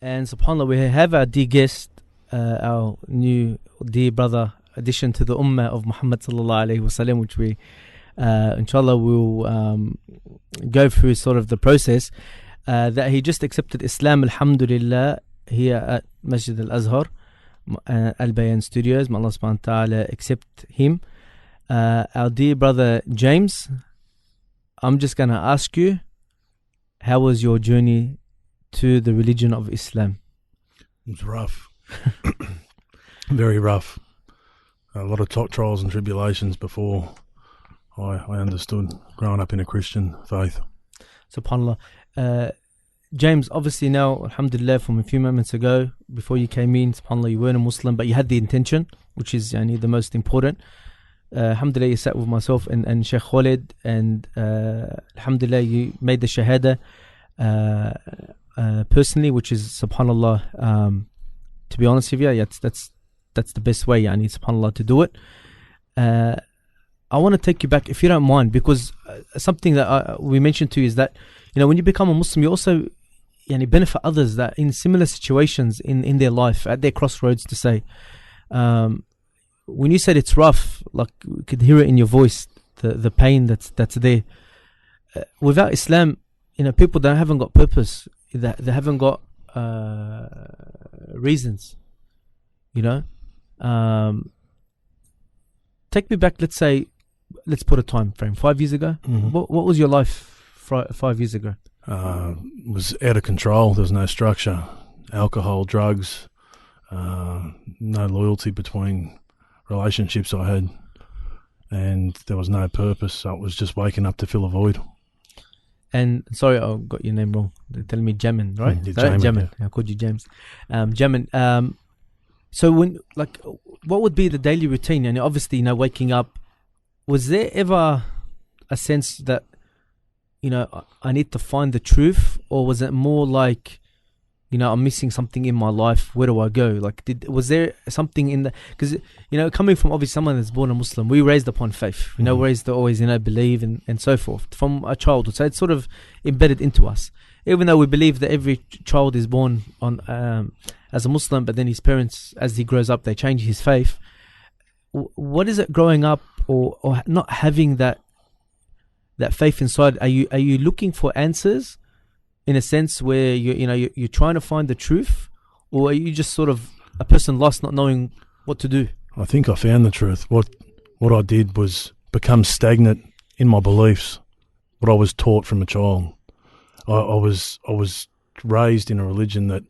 And subhanAllah, we have our dear guest, our new dear brother, addition to the ummah of Muhammad sallallahu alayhi wasallam, which we, inshallah, will go through sort of the process. That he just accepted Islam, alhamdulillah, here at Masjid al-Azhar, Albayan Studios. May Allah subhanahu wa ta'ala accept him. Our dear brother James, I'm just going to ask you, how was your journey to the religion of Islam? It was rough. Very rough. A lot of trials and tribulations before I understood growing up in a Christian faith. SubhanAllah. James, obviously now, alhamdulillah, from a few moments ago, before you came in, SubhanAllah, you weren't a Muslim, but you had the intention, which is the most important. Alhamdulillah, you sat with myself and Sheikh Khalid, and alhamdulillah, you made the shahada personally, which is, SubhanAllah, to be honest with you, that's the best way, SubhanAllah, to do it. I want to take you back, if you don't mind, because something that we mentioned to you is that, when you become a Muslim, you also benefit others that in similar situations in their life, at their crossroads, to say, when you said it's rough, like we could hear it in your voice, the pain that's there. Without Islam, people that haven't got purpose, they haven't got reasons, take me back, let's put a time frame, 5 years ago. Mm-hmm. What was your life 5 years ago? Was out of control. There was no structure. Alcohol, drugs, no loyalty between relationships I had, and there was no purpose. So it was just waking up to fill a void. And sorry, I got your name wrong. They're telling me Jamin, right? Jamin. Yeah. I called you James. Jamin. So when, what would be the daily routine? And obviously, waking up. Was there ever a sense that, I need to find the truth, or was it more like, I'm missing something in my life, where do I go? Was there something in the, because, coming from obviously someone that's born a Muslim, we raised upon faith, raised to always, believe and so forth from a childhood. So it's sort of embedded into us, even though we believe that every child is born on as a Muslim, but then his parents, as he grows up, they change his faith. What is it growing up or not having that faith inside? Are you looking for answers in a sense where you're trying to find the truth, or are you just sort of a person lost, not knowing what to do? I think I found the truth. What I did was become stagnant in my beliefs, what I was taught from a child. I was raised in a religion that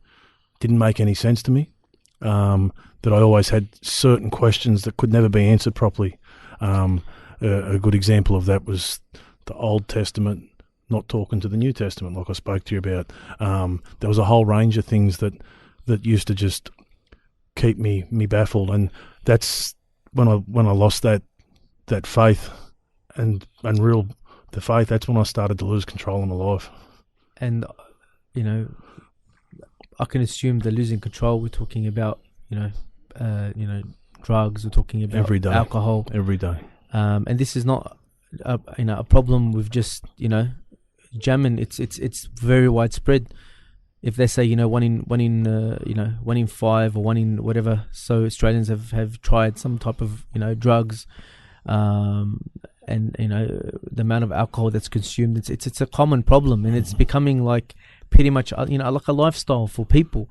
didn't make any sense to me, that I always had certain questions that could never be answered properly. A good example of that was the Old Testament not talking to the New Testament, like I spoke to you about. There was a whole range of things that used to just keep me baffled, and that's when I lost that faith and the faith. That's when I started to lose control of my life. And I can assume the losing control, we're talking about drugs, we're talking about every day, alcohol every day. And this is not a problem with just Jamin. It's very widespread. If they say one in 5 or 1 in whatever, so Australians have tried some type of drugs, and the amount of alcohol that's consumed, it's a common problem, and it's becoming like pretty much like a lifestyle for people.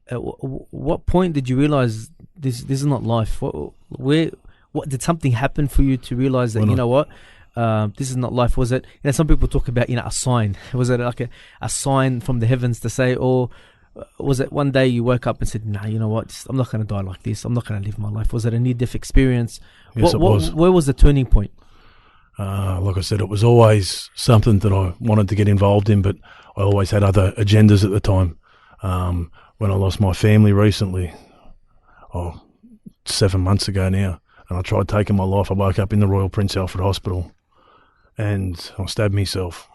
At what point did you realize this is not life? What did something happen for you to realize that this is not life? Was it, some people talk about a sign. Was it like a sign from the heavens to say, or was it one day you woke up and said, nah, I'm not going to die like this, I'm not going to live my life? Was it a near-death experience? Yes, it was. Where was the turning point? Like I said, it was always something that I wanted to get involved in, but I always had other agendas at the time. When I lost my family recently, 7 months ago now, and I tried taking my life, I woke up in the Royal Prince Alfred Hospital and I stabbed myself.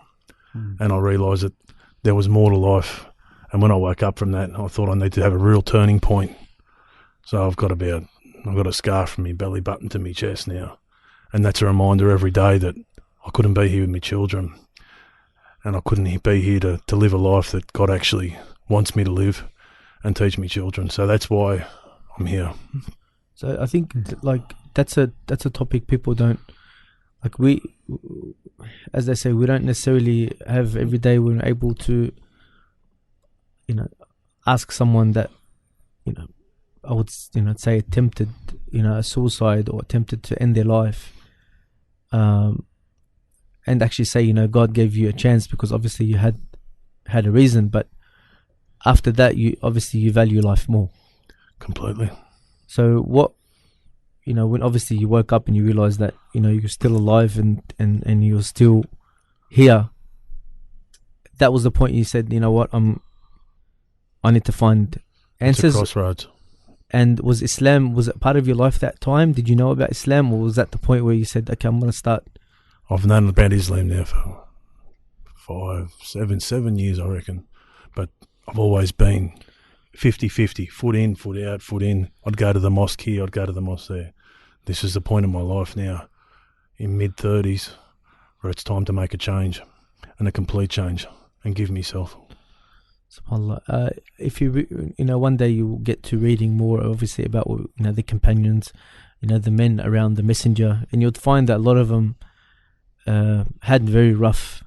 And I realised that there was more to life. And when I woke up from that, I thought I need to have a real turning point. So I've got a scar from my belly button to my chest now. And that's a reminder every day that I couldn't be here with my children. And I couldn't be here to live a life that God actually wants me to live. and teach me children. So that's why I'm here. So I think like that's a topic people don't like. We, as they say, we don't necessarily have every day we're able to, ask someone that, I would say attempted a suicide or attempted to end their life, and actually say God gave you a chance because obviously you had a reason, but after that you value life more. Completely. So what, when obviously you woke up and you realized that you're still alive and you're still here, that was the point you said, what, I need to find answers. It's a crossroads. And was it part of your life that time? Did you know about Islam, or was that the point where you said, okay, I'm going to start? I've known about Islam now for 7 years, I reckon. But I've always been 50-50, foot in, foot out, foot in. I'd go to the mosque here, I'd go to the mosque there. This is the point of my life now, in mid-30s, where it's time to make a change, and a complete change, and give myself. SubhanAllah. If you one day you will get to reading more, obviously, about the companions, the men around the messenger, and you'd find that a lot of them had very rough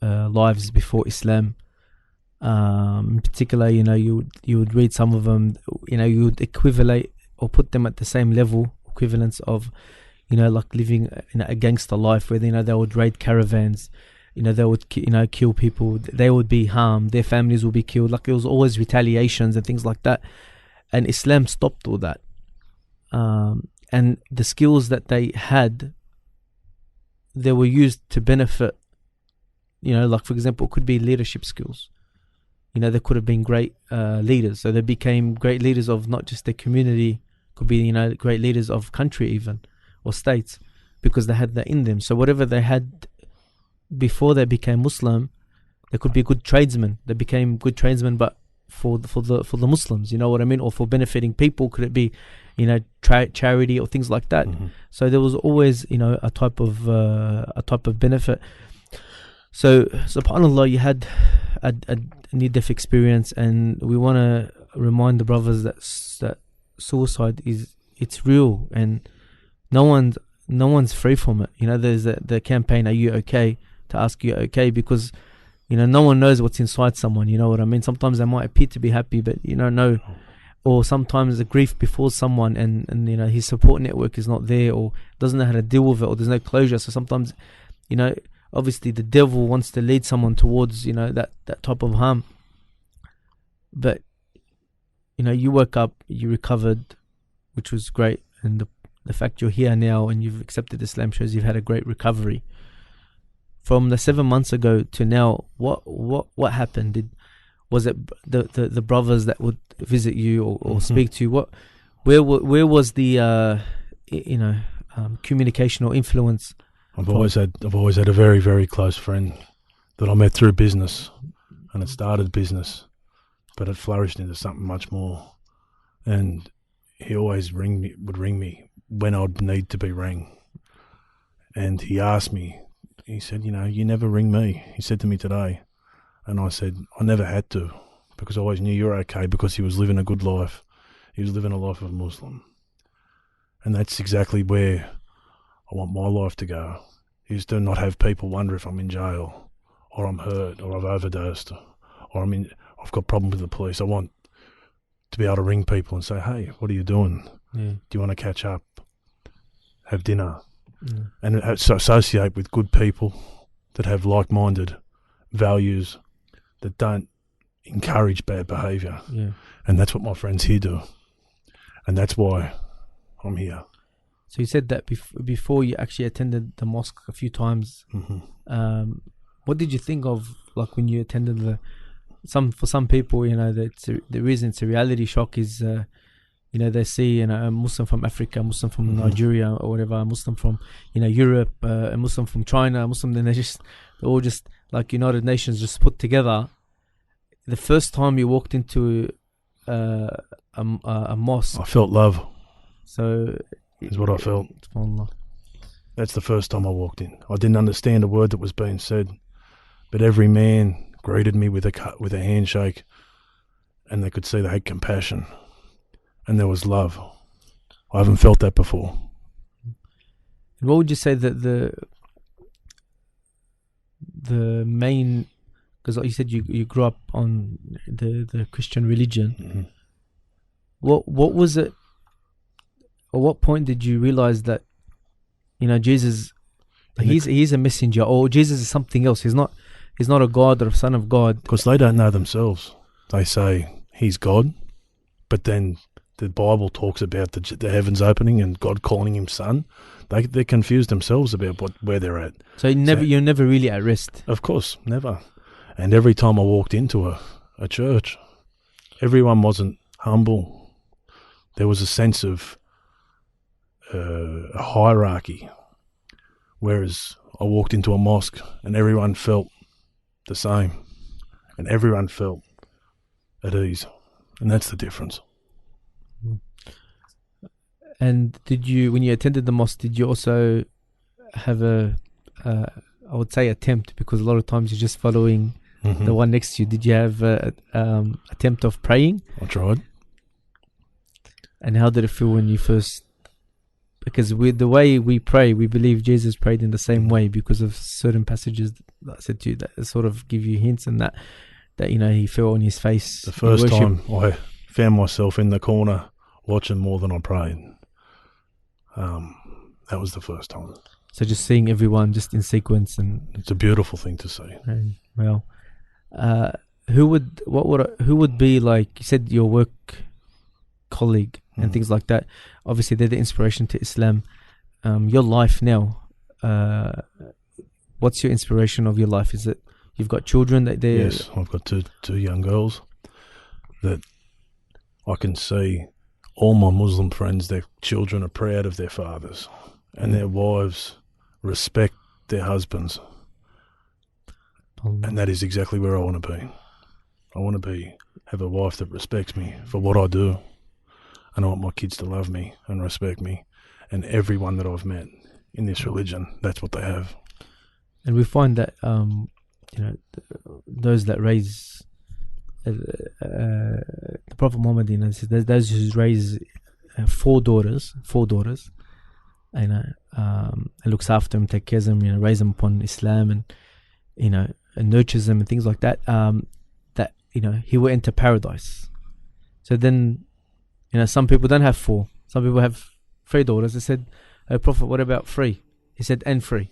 lives before Islam. In particular, you would read some of them, you would equivalate or put them at the same level, equivalence of, like living a gangster life where they would raid caravans. They would kill people, they would be harmed, their families would be killed. Like, it was always retaliations and things like that, and Islam stopped all that. And the skills that they had, they were used to benefit. Like, for example, it could be leadership skills. They could have been great leaders, so they became great leaders of not just their community, could be great leaders of country even, or states, because they had that in them. So whatever they had before they became Muslim, they could be good tradesmen. They became good tradesmen, but for the Muslims, you know what I mean, or for benefiting people. Could it be, charity or things like that? Mm-hmm. So there was always, a type of benefit. So subhanallah, you had a near-death experience, and we want to remind the brothers that suicide it's real, and no one's free from it. There's the campaign, "Are you okay?" to ask you okay, because no one knows what's inside someone. You know what I mean? Sometimes they might appear to be happy, but you don't know. Or sometimes the grief befalls someone, and his support network is not there, or doesn't know how to deal with it, or there's no closure. So sometimes, obviously the devil wants to lead someone towards that type of harm. But you woke up, you recovered, which was great, and the fact you're here now and you've accepted Islam shows you've had a great recovery. From the 7 months ago to now, what happened? Was it the brothers that would visit you or mm-hmm. speak to you? Where was the communication or influence? I've always had a very, very close friend that I met through business, and it started business, but it flourished into something much more. And he always would ring me when I'd need to be rang. And he asked me, he said, you never ring me. He said to me today. And I said, I never had to, because I always knew you're okay, because he was living a good life. He was living a life of a Muslim. And that's exactly where I want my life to go, is to not have people wonder if I'm in jail, or I'm hurt, or I've overdosed, or I've got a problem with the police. I want to be able to ring people and say, hey, what are you doing? Yeah. Do you want to catch up? Have dinner? Yeah. And associate with good people that have like-minded values, that don't encourage bad behaviour. Yeah. And that's what my friends here do. And that's why I'm here. So you said that before you actually attended the mosque a few times. Mm-hmm. What did you think of, like, when you attended for some people, the reason it's a reality shock is, they see, a Muslim from Africa, a Muslim from mm-hmm. Nigeria or whatever, a Muslim from, Europe, a Muslim from China, a Muslim, then they're all just like United Nations just put together. The first time you walked into a mosque, I felt love. So is what I felt. SubhanAllah. That's the first time I walked in. I didn't understand a word that was being said, but every man greeted me with a handshake, and they could see they had compassion, and there was love. I haven't felt that before. And what would you say that the main, because like you said you grew up on the Christian religion. Mm-hmm. What was it? At what point did you realize that Jesus, he's a messenger, or Jesus is something else? He's not a God or a son of God. Because they don't know themselves. They say he's God, but then the Bible talks about the heavens opening and God calling him son. They're confused themselves about where they're at. So you're never really at rest. Of course, never. And every time I walked into a church, everyone wasn't humble. There was a sense of a hierarchy. Whereas I walked into a mosque and everyone felt the same. And everyone felt at ease. And that's the difference. And did you, when you attended the mosque, did you also have I would say attempt, because a lot of times you're just following the one next to you. Did you have attempt of praying? I tried. And how did it feel when you first? Because the way we pray, we believe Jesus prayed in the same way because of certain passages that I said to you that sort of give you hints, and that he fell on his face. The first time I found myself in the corner watching more than I prayed. That was the first time. So just seeing everyone just in sequence, and it's a beautiful thing to see. Well, who would be, like you said, your work colleague and things like that? Obviously they're the inspiration to Islam. Your life now, what's your inspiration of your life? Is it you've got children that they? Yes, I've got two young girls that I can see. All my Muslim friends, their children are proud of their fathers, and their wives respect their husbands. And that is exactly where I want to be. I want to have a wife that respects me for what I do. And I want my kids to love me and respect me. And everyone that I've met in this religion, that's what they have. And we find that, those that raise, the Prophet Muhammad, says those who raise four daughters, and looks after them, take care of them, raise them upon Islam, and and nurtures them and things like that. That he will enter paradise. So then, some people don't have four. Some people have 3 daughters. They said, "Oh, Prophet, what about 3?" He said, "And 3."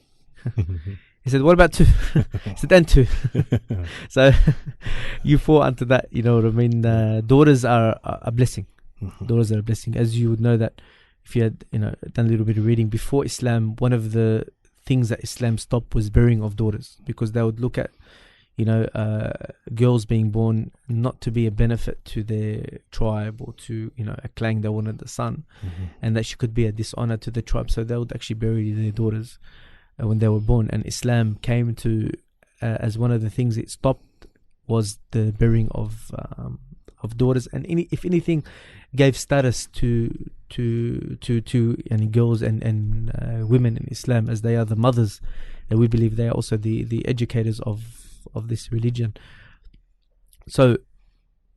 He said, "What about 2?" He said, "And 2." So you fall under that. You know what I mean? Daughters are a blessing. Daughters are a blessing. As you would know that if you had done a little bit of reading before Islam, one of the things that Islam stopped was bearing of daughters, because they would look at girls being born not to be a benefit to their tribe or to a clan. They wanted the son, and that she could be a dishonor to the tribe, so they would actually bury their daughters when they were born. And Islam came to as one of the things it stopped was the bearing of daughters, and if anything gave status to girls and women in Islam, as they are the mothers, and we believe they are also the educators of this religion. So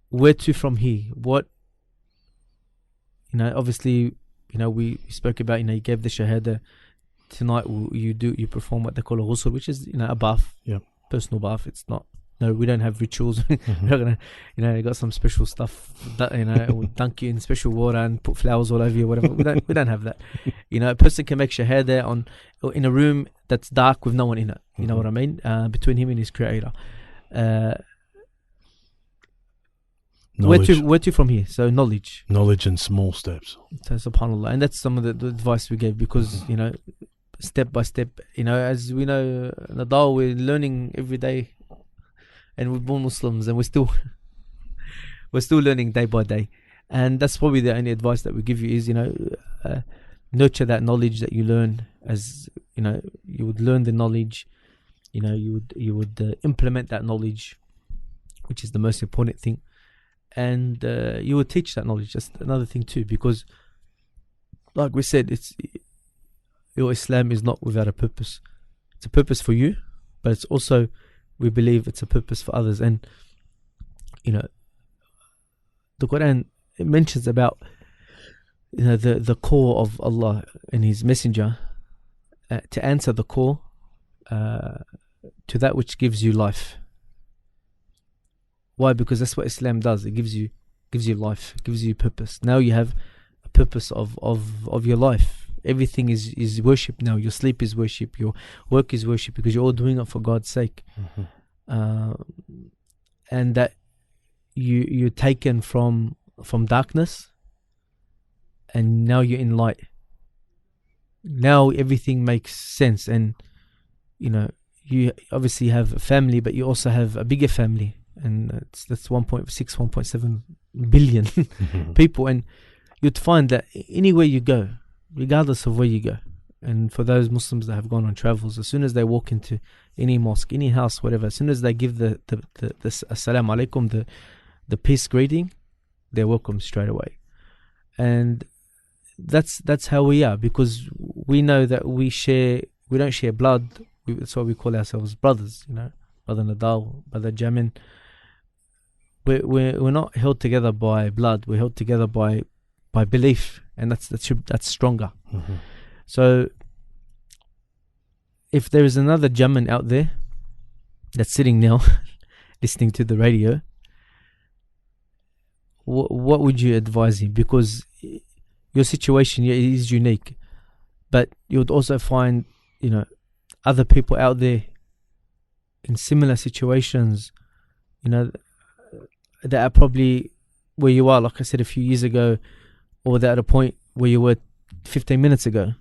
where to from here? What obviously we spoke about you gave the shahada. Tonight you perform what they call a ghusl, which is a bath, personal bath. It's not, no, we don't have rituals. We're not gonna you got some special stuff that we'll dunk you in special water and put flowers all over you, whatever. we don't have that. A person can make shahada in a room that's dark with no one in it. You know what I mean? Between him and his creator. Where to from here? So knowledge and small steps. So subhanallah, and that's some of the advice we gave, because step by step, as we know, Nadal, we're learning every day, and we're born Muslims, and we're still learning day by day. And that's probably the only advice that we give you is nurture that knowledge that you learn. As you would learn the knowledge, you would implement that knowledge, which is the most important thing. And you would teach that knowledge. That's another thing too, because like we said, your Islam is not without a purpose. It's a purpose for you, but it's also, we believe, it's a purpose for others. And the Quran, it mentions about the call of Allah and His Messenger, to answer the call to that which gives you life. Why? Because that's what Islam does. It gives you life, it gives you purpose. Now you have a purpose of your life. Everything is worship now. Your sleep is worship, your work is worship, because you're all doing it for God's sake. And that you're taken from darkness, and now you're in light. Now everything makes sense, and you obviously have a family, but you also have a bigger family, and that's 1.7 billion people, and you'd find that anywhere you go, regardless of where you go, and for those Muslims that have gone on travels, as soon as they walk into any mosque, any house, whatever, as soon as they give the assalamu alaikum, the peace greeting, they're welcome straight away. And that's how we are, because we know that we don't share blood. That's why we call ourselves brothers, brother Nadal, brother Jamin. We're not held together by blood. We're held together by belief, and that's stronger. So if there is another Jamin out there that's sitting now listening to the radio, what would you advise him? Because your situation is unique, but you would also find other people out there in similar situations, that are probably where you are, like I said, a few years ago, or that at a point where you were 15 minutes ago.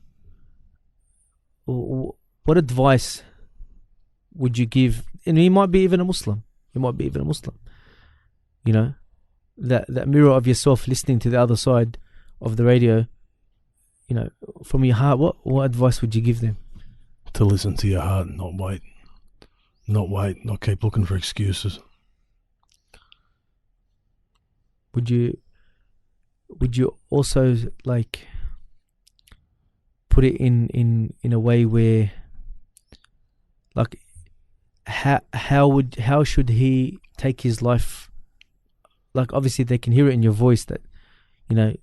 What advice would you give? And he might be even a Muslim. That mirror of yourself listening to the other side of the radio, from your heart, what advice would you give them? To listen to your heart and not wait, not keep looking for excuses. Would you also put it in a way where, how should he take his life? Obviously they can hear it in your voice that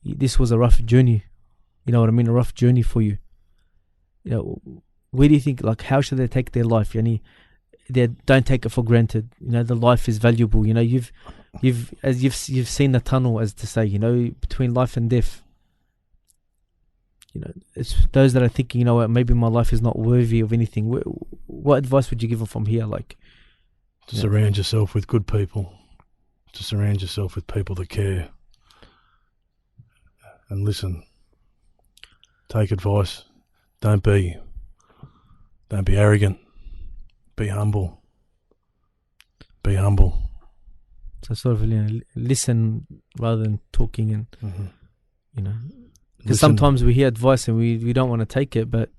this was a rough journey, a rough journey for you. Where do you think, how should they take their life? They don't take it for granted. The life is valuable. You've seen the tunnel, as to say, between life and death. It's those that are thinking, maybe my life is not worthy of anything. What advice would you give them from here? To surround yourself with good people. To surround yourself with people that care. And listen. Take advice. Don't be arrogant. Be humble. So sort of listen rather than talking, and because sometimes we hear advice and we don't want to take it, but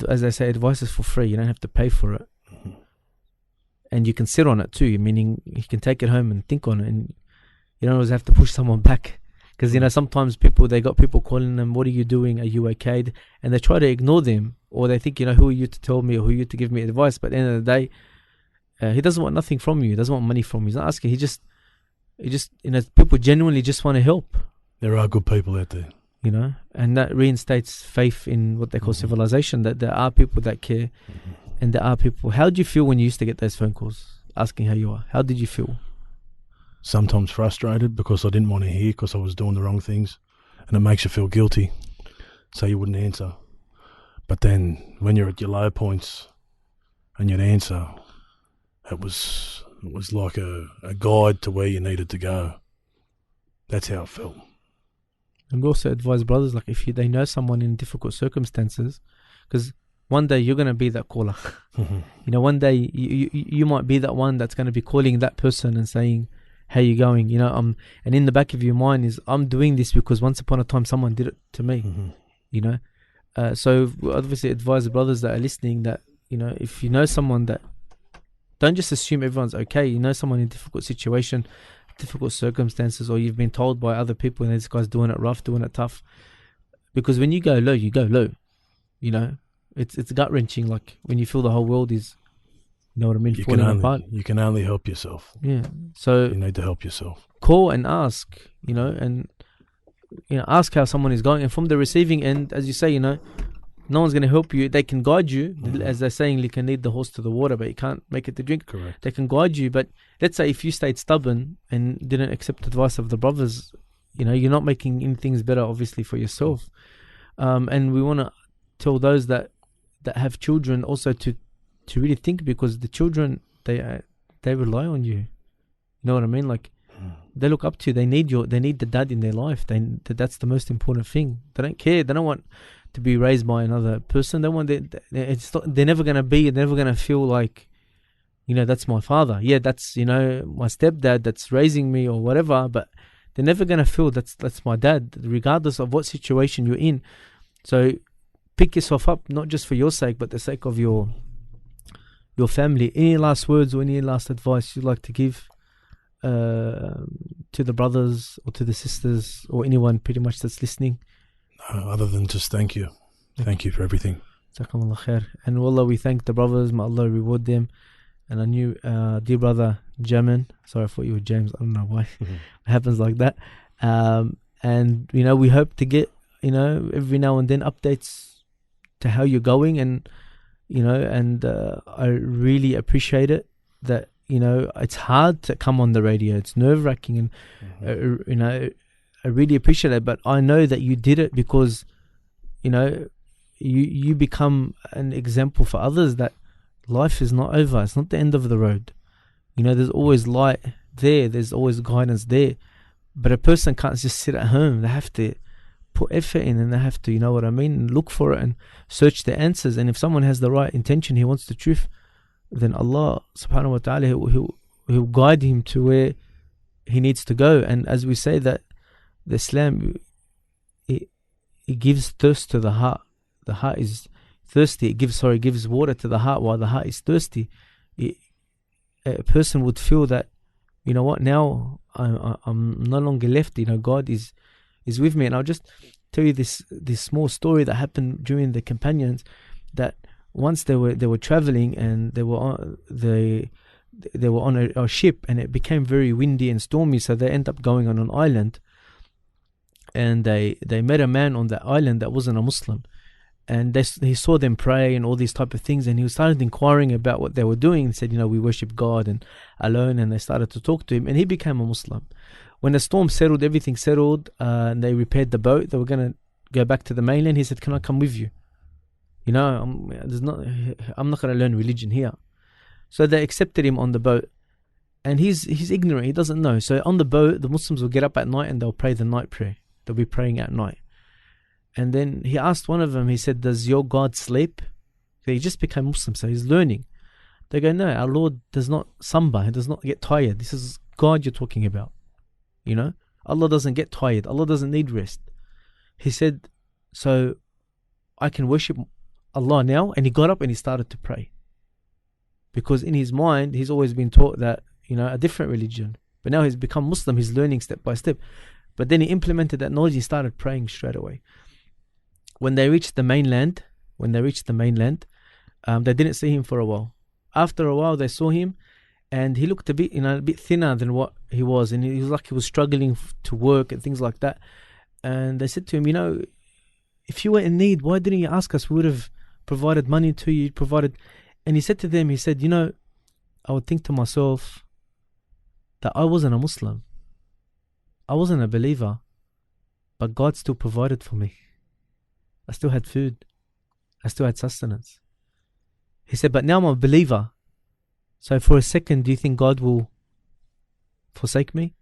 as I say, advice is for free. You don't have to pay for it, and you can sit on it too. Meaning you can take it home and think on it, and you don't always have to push someone back. Because sometimes they got people calling them, "What are you doing? Are you okay?" And they try to ignore them, or they think, who are you to tell me, or who are you to give me advice? But at the end of the day, he doesn't want nothing from you. He doesn't want money from you. He's not asking. He just people genuinely just want to help. There are good people out there, and that reinstates faith in what they call civilization. That there are people that care, and there are people. How did you feel when you used to get those phone calls asking how you are? How did you feel? Sometimes frustrated because I didn't want to hear, because I was doing the wrong things, and it makes you feel guilty, so you wouldn't answer. But then when you're at your low points and you'd answer, it was like a guide to where you needed to go. That's how it felt. And we also advise brothers, if they know someone in difficult circumstances, because one day you're going to be that caller. One day you might be that one that's going to be calling that person and saying, how you going? And in the back of your mind is, I'm doing this because once upon a time someone did it to me. So we obviously advise the brothers that are listening that, if you know someone, that don't just assume everyone's okay. Someone in a difficult situation, difficult circumstances, or you've been told by other people, and this guy's doing it rough, doing it tough. Because when you go low, you go low. It's gut wrenching. When you feel the whole world is You know what I mean? Falling apart. You can only help yourself. Yeah. So You need to help yourself. call and ask, and ask how someone is going. And from the receiving end, as you say, no one's going to help you. They can guide you, as they're saying, you can lead the horse to the water, but you can't make it to drink. Correct. They can guide you, but let's say if you stayed stubborn and didn't accept advice of the brothers, you're not making anything better, obviously, for yourself. And we want to tell those that have children also to really think, because the children, they rely on you. You know what I mean? Like, they look up to you. They need the dad in their life. That's the most important thing. They don't care. They don't want to be raised by another person. They want they're never gonna be. They're never gonna feel like, that's my father. Yeah, that's my stepdad that's raising me or whatever. But they're never gonna feel that's my dad, regardless of what situation you're in. So pick yourself up, not just for your sake, but the sake of your family. Any last words or any last advice you'd like to give to the brothers or to the sisters or anyone pretty much that's listening? Other than just thank you. Thank you for everything. Jazakumullah khair. And wallah, we thank the brothers. May Allah reward them. And our new dear brother Jamin. Sorry, I thought you were James. I don't know why. It happens like that. And we hope to get every now and then updates to how you're going. And I really appreciate it that it's hard to come on the radio. It's nerve-wracking, and I really appreciate it. But I know that you did it because you become an example for others that life is not over. It's not the end of the road. There's always light there. There's always guidance there. But a person can't just sit at home. They have to put effort in, and they have to, look for it and search the answers. And if someone has the right intention, he wants the truth, then Allah subhanahu wa ta'ala, he'll guide him to where he needs to go. And as we say that the Islam, it gives thirst to the heart. The heart is thirsty. It gives water to the heart while the heart is thirsty. A person would feel that, now I'm no longer left. God is with me. And I'll just tell you this small story that happened during the companions. That once they were traveling, and they were on a ship, and it became very windy and stormy. So they end up going on an island, and they met a man on that island that wasn't a Muslim, and he saw them pray and all these type of things, and he started inquiring about what they were doing. He said, we worship God and alone, and they started to talk to him, and he became a Muslim. When the storm settled, everything settled, and they repaired the boat. They were going to go back to the mainland. He said, can I come with you? I'm not going to learn religion here. So they accepted him on the boat, and he's ignorant. He doesn't know. So on the boat, the Muslims will get up at night and they'll pray the night prayer. They'll be praying at night. And then he asked one of them, he said, does your God sleep? So he just became Muslim, so he's learning. They go, no, our Lord does not slumber. He does not get tired. This is God you're talking about. Allah doesn't get tired. Allah doesn't need rest. He said, so I can worship Allah now. And he got up and he started to pray. Because in his mind, he's always been taught that, a different religion. But now he's become Muslim. He's learning step by step. But then he implemented that knowledge. He started praying straight away. When they reached the mainland, they didn't see him for a while. After a while, they saw him, and he looked a bit thinner than what he was, and he was like he was struggling to work and things like that. And they said to him, if you were in need, why didn't you ask us? We would have provided money to you. And he said to them, I would think to myself that I wasn't a Muslim. I wasn't a believer, but God still provided for me. I still had food. I still had sustenance. He said, but now I'm a believer. So for a second, do you think God will forsake me?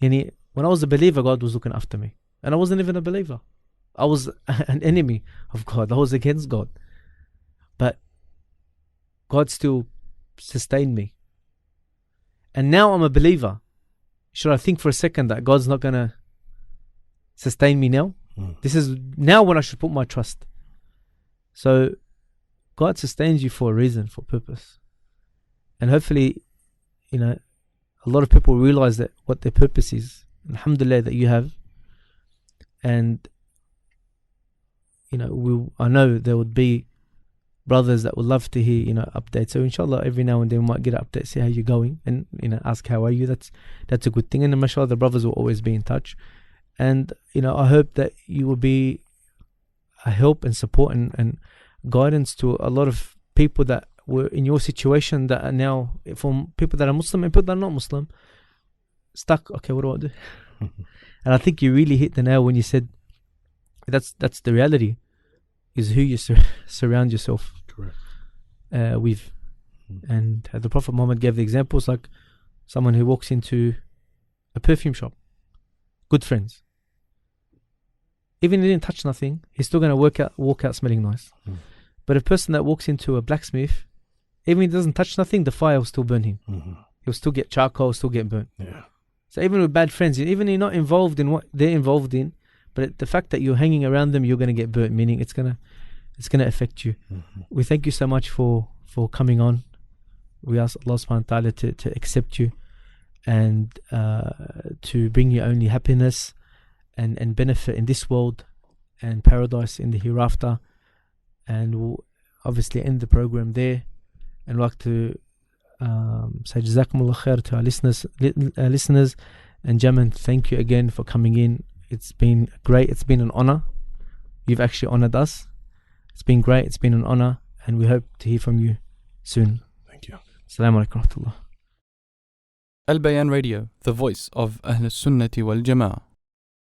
And when I was a believer, God was looking after me. And I wasn't even a believer. I was an enemy of God. I was against God. But God still sustained me. And now I'm a believer. Should I think for a second that God's not going to sustain me now? This is now when I should put my trust. So God sustains you for a reason, for a purpose. And hopefully, a lot of people realize that what their purpose is. Alhamdulillah that you have. And, I know there would be brothers that would love to hear, updates. So inshallah, every now and then we might get an update, see how you're going, and ask how are you. That's a good thing. And mashallah, the brothers will always be in touch. And I hope that you will be a help and support and guidance to a lot of people that were in your situation that are now, from people that are Muslim and people that are not Muslim, stuck. Okay, what do I do? And I think you really hit the nail when you said that's the reality, is who you surround yourself with. And the Prophet Muhammad gave the examples like someone who walks into a perfume shop, good friends. Even if he didn't touch nothing, he's still going to walk out smelling nice. But a person that walks into a blacksmith, even if he doesn't touch nothing, the fire will still burn him. He'll still get charcoal, still get burnt. Yeah. So even with bad friends, even if you're not involved in what they're involved in, but the fact that you're hanging around them, you're going to get burnt, meaning it's going to affect you. We thank you so much for coming on. We ask Allah subhanahu wa ta'ala to accept you and to bring you only happiness and benefit in this world and paradise in the hereafter. And we'll obviously end the program there. And like to say Jazakumullah khair to our listeners. And Jamin, thank you again for coming in. It's been great. It's been an honor. You've actually honored us. It's been great. It's been an honor. And we hope to hear from you soon. Thank you. Assalamu alaikum wa rahmatullah. Albayan Radio, the voice of Ahl Sunnati wal Jama'ah.